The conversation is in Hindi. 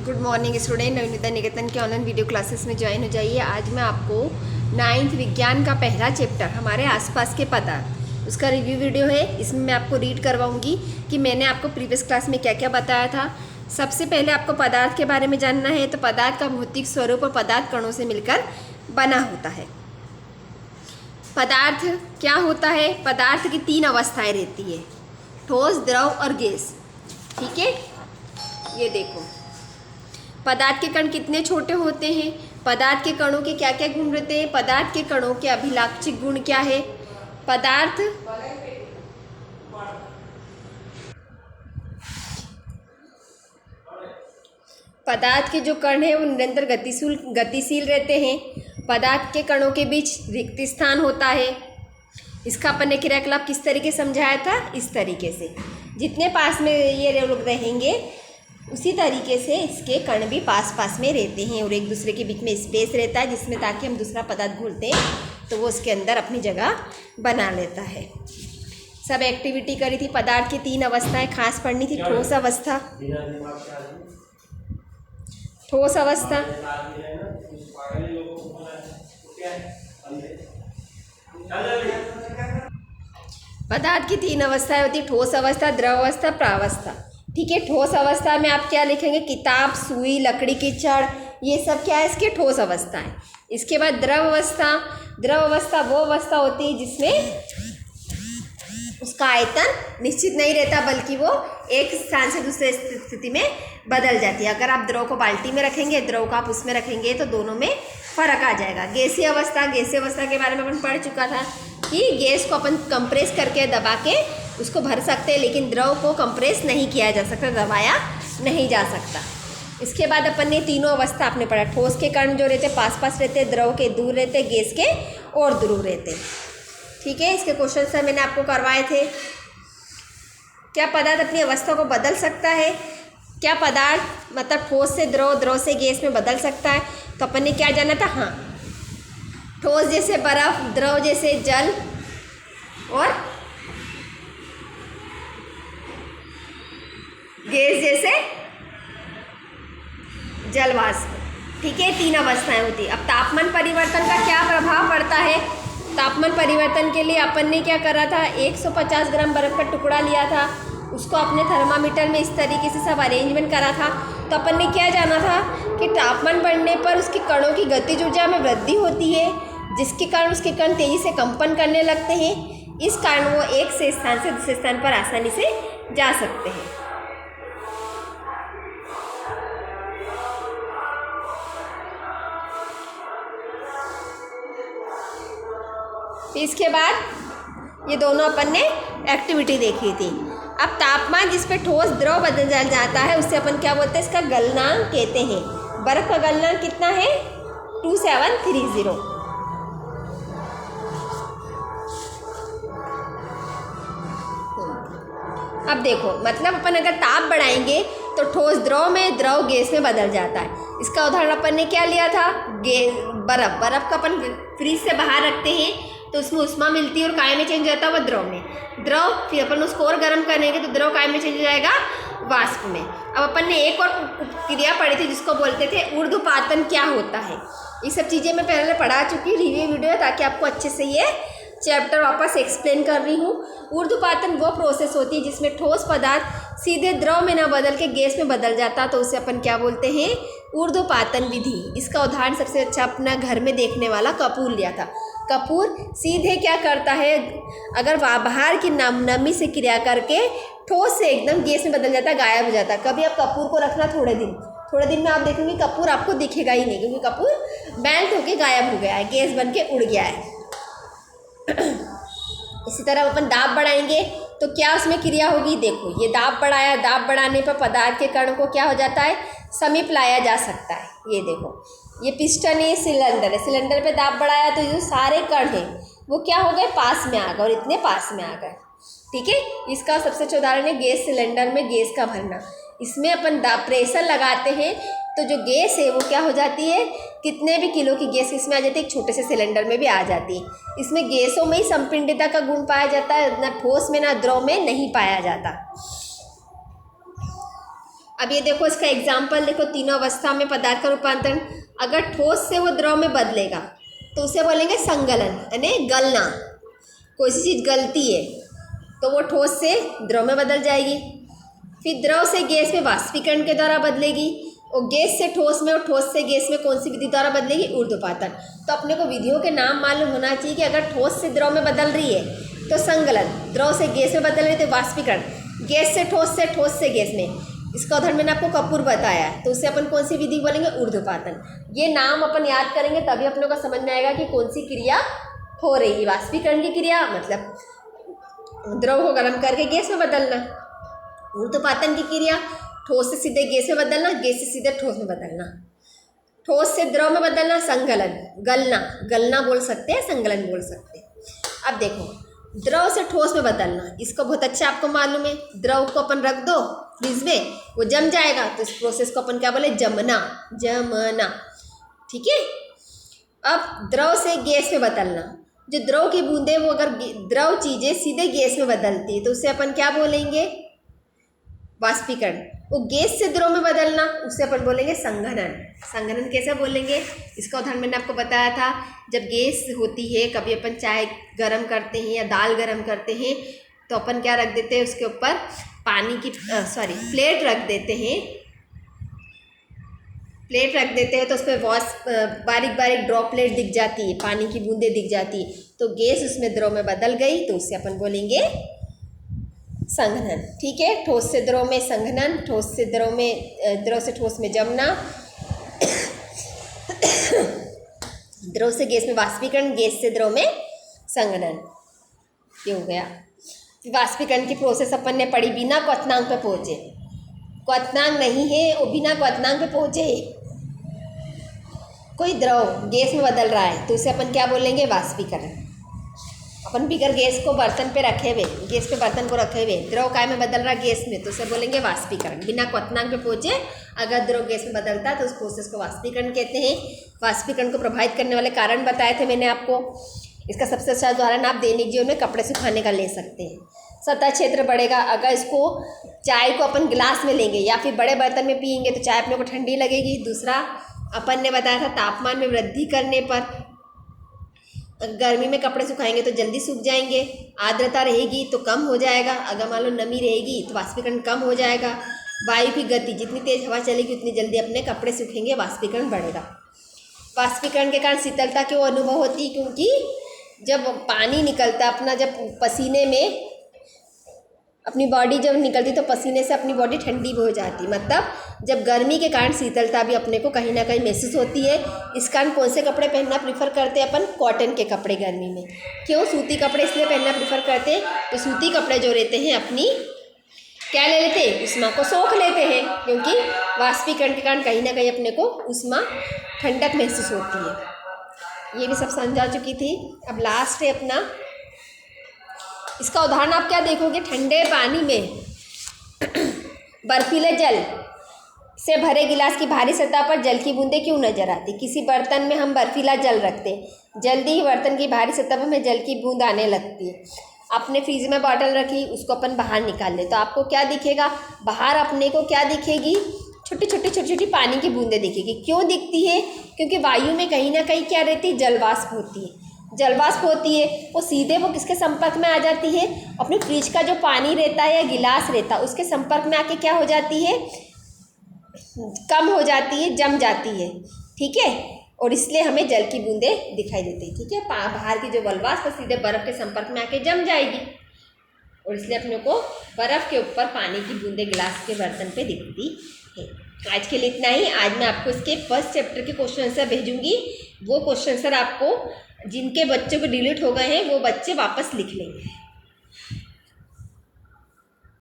गुड मॉर्निंग स्टूडेंट, नवनीता निकेतन के ऑनलाइन वीडियो क्लासेस में ज्वाइन हो जाइए। आज मैं आपको 9th विज्ञान का पहला चैप्टर हमारे आसपास के पदार्थ उसका रिव्यू वीडियो है। इसमें मैं आपको रीड करवाऊंगी कि मैंने आपको प्रीवियस क्लास में क्या क्या बताया था। सबसे पहले आपको पदार्थ के बारे में जानना है तो पदार्थ का भौतिक स्वरूप और पदार्थ कणों से मिलकर बना होता है। पदार्थ क्या होता है? पदार्थ की 3 अवस्थाएँ रहती है, ठोस, द्रव और गैस। ठीक है, ये देखो पदार्थ के कण कितने छोटे होते हैं, पदार्थ के कणों के क्या क्या गुण रहते हैं, पदार्थ के कणों के अभिलाक्षिक गुण क्या है। पदार्थ के जो कण हैं वो निरंतर गतिशील रहते हैं। पदार्थ के कणों के बीच रिक्त स्थान होता है। इसका अपन ने क्रियाकलाप किस तरीके से समझाया था? इस तरीके से, जितने पास में ये लोग रहेंगे उसी तरीके से इसके कण भी पास पास में रहते हैं और एक दूसरे के बीच में स्पेस रहता है, जिसमें ताकि हम दूसरा पदार्थ घोलते हैं तो वो उसके अंदर अपनी जगह बना लेता है। सब एक्टिविटी करी थी। पदार्थ की 3 अवस्थाएं खास पढ़नी थी। ठोस अवस्था, ठोस अवस्था, पदार्थ की 3 अवस्थाएं होती, ठोस अवस्था, द्रव अवस्था, प्रावस्था। ठीक है, ठोस अवस्था में आप क्या लिखेंगे? किताब, सुई, लकड़ी की छड़, ये सब क्या है? इसके ठोस अवस्था है। इसके बाद द्रव अवस्था। द्रव अवस्था वो अवस्था होती है जिसमें उसका आयतन निश्चित नहीं रहता, बल्कि वो एक स्थान से दूसरे स्थिति में बदल जाती है। अगर आप द्रव को बाल्टी में रखेंगे, द्रव को आप उसमें रखेंगे तो दोनों में फर्क आ जाएगा। गैसीय अवस्था, गैसीय अवस्था के बारे में अपन पढ़ चुका था कि गैस को अपन कंप्रेस करके दबा के उसको भर सकते हैं, लेकिन द्रव को कंप्रेस नहीं किया जा सकता, दबाया नहीं जा सकता। इसके बाद अपन ने तीनों अवस्था आपने पढ़ा। ठोस के कण जो रहते पास पास रहते, द्रव के दूर रहते, गैस के और दूर रहते। ठीक है, इसके क्वेश्चन से मैंने आपको करवाए थे। क्या पदार्थ अपनी अवस्था को बदल सकता है? क्या पदार्थ मतलब ठोस से द्रव, द्रव से गैस में बदल सकता है? तो अपन ने क्या जाना था? हाँ, ठोस जैसे बर्फ, द्रव जैसे जल और गैस जैसे जलवाष्प। ठीक है, 3 अवस्थाएं होती। अब तापमान परिवर्तन का क्या प्रभाव पड़ता है? तापमान परिवर्तन के लिए अपन ने क्या करा था? 150 ग्राम बर्फ का टुकड़ा लिया था, उसको अपने थर्मामीटर में इस तरीके से सब अरेंजमेंट करा था। तो अपन ने क्या जाना था कि तापमान बढ़ने पर उसके कणों की गतिज ऊर्जा में वृद्धि होती है, जिसके कारण उसके कण तेजी से कंपन करने लगते हैं। इस कारण वो एक से स्थान से दूसरे स्थान पर आसानी से जा सकते हैं। इसके बाद ये दोनों अपन ने एक्टिविटी देखी थी। अब तापमान जिस पे ठोस द्रव बदल जाता है उसे अपन क्या बोलते हैं? इसका गलनांक कहते हैं। बर्फ का गलनांक कितना है? 2730। अब देखो, मतलब अपन अगर ताप बढ़ाएंगे तो ठोस द्रव में, द्रव गैस में बदल जाता है। इसका उदाहरण अपन ने क्या लिया था? बर्फ। बर्फ का अपन फ्रीज से बाहर रखते हैं तो उसमें उष्मा मिलती है और काय में चेंज होता है वो द्रव में। द्रव फिर अपन उसको और गर्म करेंगे तो द्रव काय में चेंज हो जाएगा? वाष्प में। अब अपन ने एक और क्रिया पढ़ी थी जिसको बोलते थे ऊर्ध्वपातन। क्या होता है? ये सब चीज़ें मैं पहले पढ़ा चुकी, रिव्यू वीडियो, ताकि आपको अच्छे से ये चैप्टर वापस एक्सप्लेन कर रही हूँ। ऊर्ध्वपातन वो प्रोसेस होती है जिसमें ठोस पदार्थ सीधे द्रव में ना बदल के गैस में बदल जाता, तो उसे अपन क्या बोलते हैं? ऊर्ध्वपातन विधि। इसका उदाहरण सबसे अच्छा अपना घर में देखने वाला कपूर लिया था। कपूर सीधे क्या करता है? अगर बाहर की नमी से क्रिया करके ठोस से एकदम गैस में बदल जाता, गायब हो जाता। कभी आप कपूर को रखना थोड़े दिन में आप देखेंगे कपूर आपको दिखेगा ही नहीं, क्योंकि कपूर मेल्ट होके गायब हो गया है, गैस बन के उड़ गया है। इसी तरह अपन दाब बढ़ाएंगे तो क्या उसमें क्रिया होगी? देखो, ये दाब बढ़ाया, दाब बढ़ाने पर पदार्थ के कण को क्या हो जाता है? समीप लाया जा सकता है। ये देखो, ये पिस्टन है, सिलेंडर है, सिलेंडर पे दाब बढ़ाया तो जो सारे कण हैं वो क्या हो गए? पास में आ गए, और इतने पास में आ गए। ठीक है, इसका सबसे अच्छा उदाहरण है गैस सिलेंडर में गैस का भरना। इसमें अपन प्रेशर लगाते हैं तो जो गैस है वो क्या हो जाती है? कितने भी किलो की गैस इसमें आ जाती है, एक छोटे से सिलेंडर में भी आ जाती है। इसमें गैसों में ही संपिंडिता का गुण पाया जाता है, ना ठोस में ना द्रव में नहीं पाया जाता। अब ये देखो इसका एग्जाम्पल देखो, तीनों अवस्था में पदार्थ का रूपांतरण। अगर ठोस से वो द्रव में बदलेगा तो उसे बोलेंगे संगलन, यानी गलना। कोई सी चीज़ गलती है तो वो ठोस से द्रव में बदल जाएगी। फिर द्रव से गैस में वाष्पीकरण के द्वारा बदलेगी, और गैस से ठोस में और ठोस से गैस में कौन सी विधि द्वारा बदलेगी? ऊर्ध्वपातन। तो अपने को विधियों के नाम मालूम होना चाहिए कि अगर ठोस से द्रव में बदल रही है तो संगलन, द्रव से गैस में बदल रही है तो वाष्पीकरण, गैस से ठोस से गैस में। इसका उदाहरण मैंने आपको कपूर बताया है, तो उससे अपन कौन सी विधि बोलेंगे? ऊर्ध्वपातन। ये नाम अपन याद करेंगे तभी अपने को समझ में आएगा कि कौन सी क्रिया हो रही है। वाष्पीकरण की क्रिया मतलब द्रव को गर्म करके गैस में बदलना। ऊर्ध्वपातन की क्रिया ठोस से सीधे गैस में बदलना, गैस से सीधे ठोस में बदलना। ठोस से द्रव में बदलना संगलन, गलना, गलना बोल सकते हैं, संगलन बोल सकते हैं। अब देखो द्रव से ठोस में बदलना, इसको बहुत अच्छा आपको मालूम है। द्रव को अपन रख दो फ्रिज में, वो जम जाएगा, तो इस प्रोसेस को अपन क्या बोले? जमना, जमना। ठीक है। अब द्रव से गैस में बदलना, जो द्रव की बूंदे वो अगर द्रव चीज़ें सीधे गैस में बदलती है तो उसे अपन क्या बोलेंगे? वाष्पीकरण। वो गैस से द्रव में बदलना, उससे अपन बोलेंगे संघनन। संघनन कैसे बोलेंगे? इसका उदाहरण मैंने आपको बताया था। जब गैस होती है, कभी अपन चाय गरम करते हैं या दाल गरम करते हैं तो अपन क्या रख देते हैं? उसके ऊपर पानी की प्लेट रख देते हैं। प्लेट रख देते हैं तो उस पर बारीक बारीक ड्रॉपलेट दिख जाती है, पानी की बूंदें दिख जाती है, तो गैस उसमें द्रव में बदल गई, तो उससे अपन बोलेंगे संघनन। ठीक है। ठोस से द्रव में संघनन, ठोस से द्रव में, द्रव से ठोस में जमना, द्रव से गैस में वाष्पीकरण, गैस से द्रव में संघनन। ये हो गया। वाष्पीकरण की प्रोसेस अपन ने पढ़ी, बिना क्वथनांक पे पहुँचे। क्वथनांक नहीं है, वो बिना क्वथनांक पे पहुँचे कोई द्रव गैस में बदल रहा है तो उसे अपन क्या बोलेंगे? वाष्पीकरण। अपन बिगर गैस को बर्तन पे रखे हुए, गैस पे बर्तन को रखे हुए द्रव काय में बदल रहा है? गैस में, तो उसे बोलेंगे वाष्पीकरण। बिना क्वथनांक पे पहुँचे अगर द्रव गैस में बदलता है तो उस प्रोसेस को वाष्पीकरण कहते हैं। वाष्पीकरण को प्रभावित करने वाले कारण बताए थे मैंने आपको। इसका सबसे अच्छा उदाहरण आप दैनिक जीवन में कपड़े सुखाने का ले सकते हैं। सतह क्षेत्र बढ़ेगा। अगर इसको चाय को अपन गिलास में लेंगे या फिर बड़े बर्तन में पियेंगे तो चाय अपने को ठंडी लगेगी। दूसरा अपन ने बताया था तापमान में वृद्धि करने पर गर्मी में कपड़े सुखाएंगे तो जल्दी सूख जाएंगे। आर्द्रता रहेगी तो कम हो जाएगा। अगर मान लो नमी रहेगी तो वाष्पीकरण कम हो जाएगा। वायु की गति, जितनी तेज हवा चलेगी उतनी जल्दी अपने कपड़े सूखेंगे, वाष्पीकरण बढ़ेगा। वाष्पीकरण के कारण शीतलता क्यों अनुभव होती है? क्योंकि जब पानी निकलता अपना, जब पसीने में अपनी बॉडी जब निकलती तो पसीने से अपनी बॉडी ठंडी भी हो जाती, मतलब जब गर्मी के कारण शीतलता भी अपने को कहीं ना कहीं महसूस होती है। इस कारण कौन से कपड़े पहनना प्रीफर करते हैं अपन? कॉटन के कपड़े गर्मी में। क्यों? सूती कपड़े इसलिए पहनना प्रीफर करते हैं तो सूती कपड़े जो रहते हैं अपनी क्या ले लेते हैं? उष्मा को सोख लेते हैं, क्योंकि वाष्पीकरण के कारण कहीं ना कहीं अपने को उष्मा ठंडक महसूस होती है। ये भी सब समझा चुकी थी। अब लास्ट है अपना, इसका उदाहरण आप क्या देखोगे? ठंडे पानी में बर्फीले जल से भरे गिलास की भारी सतह पर जल की बूंदें क्यों नजर आती? किसी बर्तन में हम बर्फीला जल रखते हैं, जल्दी ही बर्तन की भारी सतह पर हमें जल की बूंद आने लगती है। आपने फ्रिज में बॉटल रखी, उसको अपन बाहर निकाल ले तो आपको क्या दिखेगा? बाहर अपने को क्या दिखेगी? छोटी छोटी पानी की बूंदें दिखेगी। क्यों दिखती है? क्योंकि वायु में कहीं ना कहीं क्या रहती है? जलवाष्प होती है। जलवाष्प होती है, वो सीधे वो किसके संपर्क में आ जाती है? अपने फ्रिज का जो पानी रहता है या गिलास रहता है उसके संपर्क में आके क्या हो जाती है? कम हो जाती है, जम जाती है। ठीक है। और इसलिए हमें जल की बूंदें दिखाई देती है। ठीक है। बाहर की जो जलवाष्प सीधे बर्फ़ के संपर्क में आके जम जाएगी और इसलिए अपने को बर्फ़ के ऊपर पानी की बूंदें गिलास के बर्तन पे दिखती है। आज के लिए इतना ही। आज मैं आपको इसके फर्स्ट चैप्टर के क्वेश्चन आंसर भेजूंगी। वो क्वेश्चन आंसर आपको जिनके बच्चों को डिलीट हो गए हैं वो बच्चे वापस लिख लेंगे।